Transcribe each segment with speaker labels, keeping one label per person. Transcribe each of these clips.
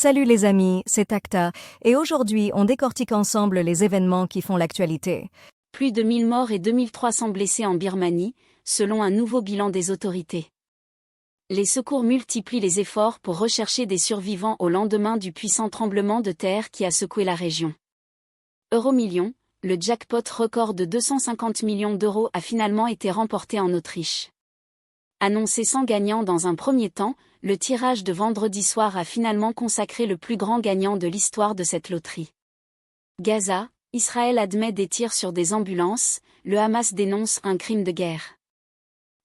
Speaker 1: Salut les amis, c'est Acta, et aujourd'hui on décortique ensemble les événements qui font l'actualité.
Speaker 2: Plus de 1000 morts et 2300 blessés en Birmanie, selon un nouveau bilan des autorités. Les secours multiplient les efforts pour rechercher des survivants au lendemain du puissant tremblement de terre qui a secoué la région. Euromillions, le jackpot record de 250 millions d'euros a finalement été remporté en Autriche. Annoncé sans gagnant dans un premier temps, le tirage de vendredi soir a finalement consacré le plus grand gagnant de l'histoire de cette loterie. Gaza, Israël admet des tirs sur des ambulances, le Hamas dénonce un crime de guerre.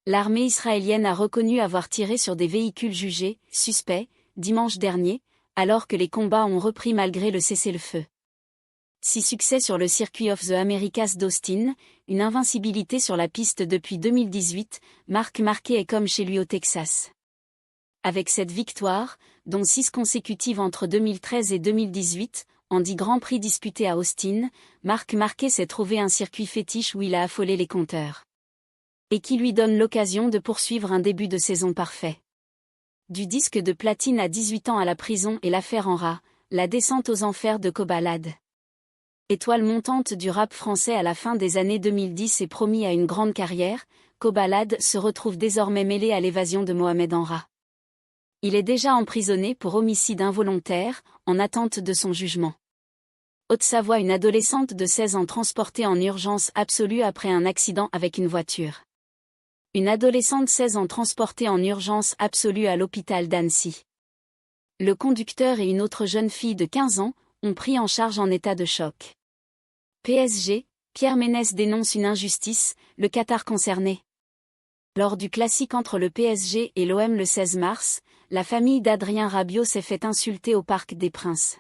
Speaker 2: L'armée israélienne a reconnu avoir tiré sur des véhicules jugés suspects dimanche dernier, alors que les combats ont repris malgré le cessez-le-feu. 6 succès sur le Circuit of the Americas d'Austin, une invincibilité sur la piste depuis 2018, Marc Marquez est comme chez lui au Texas. Avec cette victoire, dont 6 consécutives entre 2013 et 2018, en 10 Grands Prix disputés à Austin, Marc Marquez s'est trouvé un circuit fétiche où il a affolé les compteurs. Et qui lui donne l'occasion de poursuivre un début de saison parfait. Du disque de platine à 18 ans à la prison et l'affaire Enra, la descente aux enfers de Kobalade. Étoile montante du rap français à la fin des années 2010 et promis à une grande carrière, Kobalade se retrouve désormais mêlé à l'évasion de Mohamed Enra. Il est déjà emprisonné pour homicide involontaire, en attente de son jugement. Haute-Savoie, une adolescente de 16 ans transportée en urgence absolue après un accident avec une voiture. Une adolescente de 16 ans transportée en urgence absolue à l'hôpital d'Annecy. Le conducteur et une autre jeune fille de 15 ans ont pris en charge en état de choc. PSG, Pierre Ménès dénonce une injustice, le Qatar concerné. Lors du classique entre le PSG et l'OM le 16 mars, la famille d'Adrien Rabiot s'est fait insulter au Parc des Princes.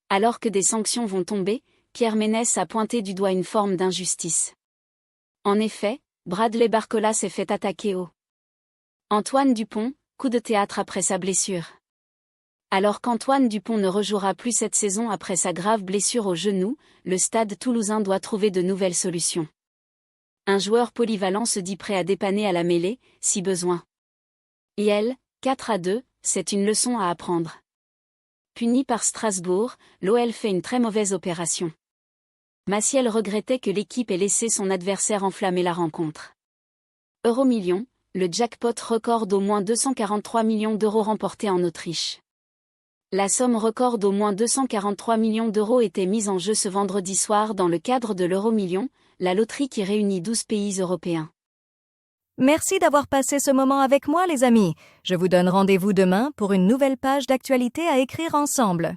Speaker 2: Alors que des sanctions vont tomber, Pierre Ménès a pointé du doigt une forme d'injustice. En effet, Bradley Barcola s'est fait attaquer au Antoine Dupont, coup de théâtre après sa blessure. Alors qu'Antoine Dupont ne rejouera plus cette saison après sa grave blessure au genou, le Stade toulousain doit trouver de nouvelles solutions. Un joueur polyvalent se dit prêt à dépanner à la mêlée, si besoin. IL, 4-2, c'est une leçon à apprendre. Puni par Strasbourg, l'OL fait une très mauvaise opération. Maciel regrettait que l'équipe ait laissé son adversaire enflammer la rencontre. Euromillions, le jackpot record d'au moins 243 millions d'euros remporté en Autriche. La somme record d'au moins 243 millions d'euros était mise en jeu ce vendredi soir dans le cadre de l'Euromillions, la loterie qui réunit 12 pays européens.
Speaker 1: Merci d'avoir passé ce moment avec moi les amis. Je vous donne rendez-vous demain pour une nouvelle page d'actualité à écrire ensemble.